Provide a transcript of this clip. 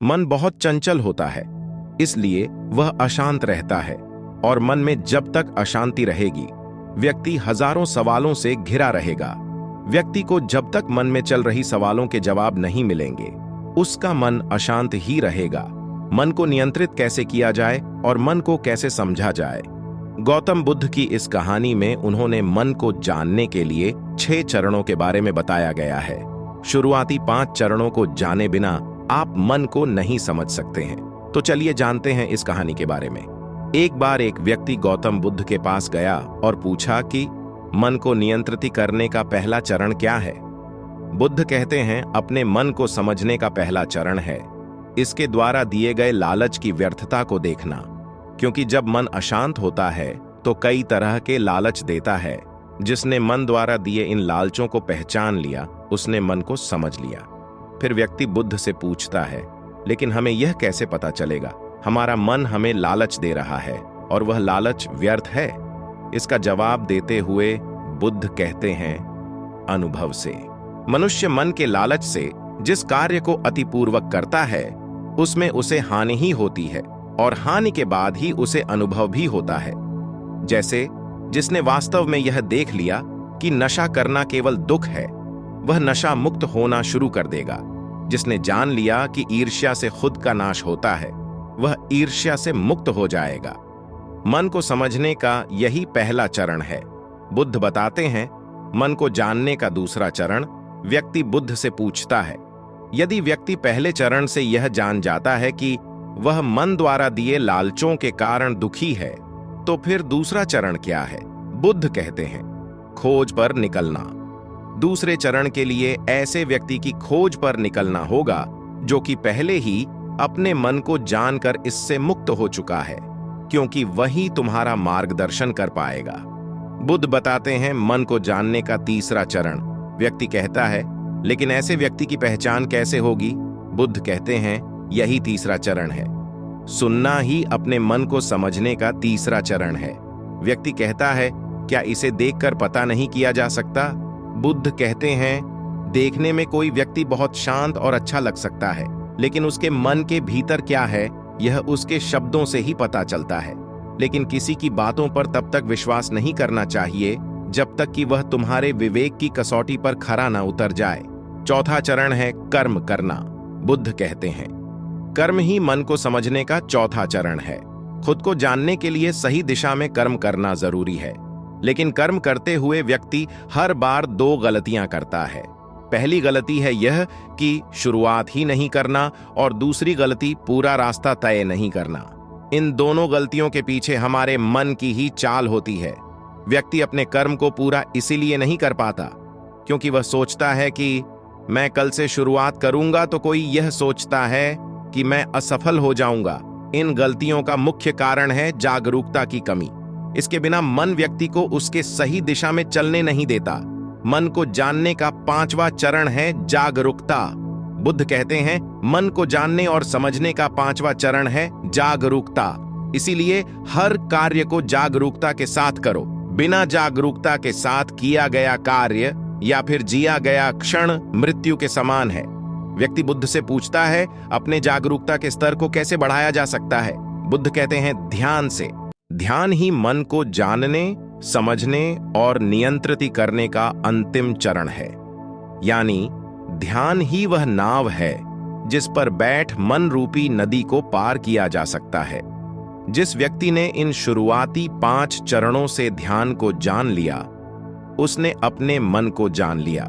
मन बहुत चंचल होता है, इसलिए वह अशांत रहता है और मन में जब तक अशांति रहेगी, व्यक्ति हजारों सवालों से घिरा रहेगा। व्यक्ति को जब तक मन में चल रही सवालों के जवाब नहीं मिलेंगे, उसका मन अशांत ही रहेगा। मन को नियंत्रित कैसे किया जाए और मन को कैसे समझा जाए? गौतम बुद्ध की इस कहानी में उन्होंने मन को जानने के लिए 6 चरणों के बारे में बताया गया है। शुरुआती 5 चरणों को जाने बिना आप मन को नहीं समझ सकते हैं। तो चलिए जानते हैं इस कहानी के बारे में। एक बार एक व्यक्ति गौतम बुद्ध के पास गया और पूछा कि मन को नियंत्रित करने का पहला चरण क्या है? बुद्ध कहते हैं, अपने मन को समझने का पहला चरण है इसके द्वारा दिए गए लालच की व्यर्थता को देखना। क्योंकि जब मन अशांत होता है तो कई तरह के लालच देता है। जिसने मन द्वारा दिए इन लालचों को पहचान लिया, उसने मन को समझ लिया। फिर व्यक्ति बुद्ध से पूछता है, लेकिन हमें यह कैसे पता चलेगा हमारा मन हमें लालच दे रहा है और वह लालच व्यर्थ है? इसका जवाब देते हुए बुद्ध कहते हैं, अनुभव से। मनुष्य मन के लालच से जिस कार्य को अतिपूर्वक करता है, उसमें उसे हानि ही होती है और हानि के बाद ही उसे अनुभव भी होता है। जैसे जिसने वास्तव में यह देख लिया कि नशा करना केवल दुख है, वह नशा मुक्त होना शुरू कर देगा। जिसने जान लिया कि ईर्ष्या से खुद का नाश होता है, वह ईर्ष्या से मुक्त हो जाएगा। मन को समझने का यही पहला चरण है। बुद्ध बताते हैं, मन को जानने का दूसरा चरण व्यक्ति बुद्ध से पूछता है। यदि व्यक्ति पहले चरण से यह जान जाता है कि वह मन द्वारा दिए लालचों के कारण दुखी है, तो फिर दूसरा चरण क्या है? बुद्ध कहते हैं, खोज पर निकलना। दूसरे चरण के लिए ऐसे व्यक्ति की खोज पर निकलना होगा जो कि पहले ही अपने मन को जानकर इससे मुक्त हो चुका है, क्योंकि वही तुम्हारा मार्गदर्शन कर पाएगा। बुद्ध बताते हैं, मन को जानने का तीसरा चरण व्यक्ति कहता है, लेकिन ऐसे व्यक्ति की पहचान कैसे होगी? बुद्ध कहते हैं, यही तीसरा चरण है। सुनना ही अपने मन को समझने का तीसरा चरण है। व्यक्ति कहता है, क्या इसे देखकर पता नहीं किया जा सकता? बुद्ध कहते हैं, देखने में कोई व्यक्ति बहुत शांत और अच्छा लग सकता है, लेकिन उसके मन के भीतर क्या है, यह उसके शब्दों से ही पता चलता है। लेकिन किसी की बातों पर तब तक विश्वास नहीं करना चाहिए जब तक कि वह तुम्हारे विवेक की कसौटी पर खरा न उतर जाए। चौथा चरण है कर्म करना। बुद्ध कहते हैं, कर्म ही मन को समझने का चौथा चरण है। खुद को जानने के लिए सही दिशा में कर्म करना जरूरी है, लेकिन कर्म करते हुए व्यक्ति हर बार 2 गलतियां करता है। पहली गलती है यह कि शुरुआत ही नहीं करना और दूसरी गलती पूरा रास्ता तय नहीं करना। इन दोनों गलतियों के पीछे हमारे मन की ही चाल होती है। व्यक्ति अपने कर्म को पूरा इसीलिए नहीं कर पाता क्योंकि वह सोचता है कि मैं कल से शुरुआत करूंगा तो कोई यह सोचता है कि मैं असफल हो जाऊंगा। इन गलतियों का मुख्य कारण है जागरूकता की कमी। इसके बिना मन व्यक्ति को उसके सही दिशा में चलने नहीं देता। मन को जानने का 5वां चरण है जागरूकता। बुद्ध कहते हैं, मन को जानने और समझने का 5वां चरण है जागरूकता। इसीलिए हर कार्य को जागरूकता के साथ करो। बिना जागरूकता के साथ किया गया कार्य या फिर जिया गया क्षण मृत्यु के समान है। व्यक्ति बुद्ध से पूछता है, अपने जागरूकता के स्तर को कैसे बढ़ाया जा सकता है? बुद्ध कहते हैं, ध्यान से। ध्यान ही मन को जानने, समझने और नियंत्रित करने का अंतिम चरण है। यानी ध्यान ही वह नाव है जिस पर बैठ मन रूपी नदी को पार किया जा सकता है। जिस व्यक्ति ने इन शुरुआती 5 चरणों से ध्यान को जान लिया, उसने अपने मन को जान लिया।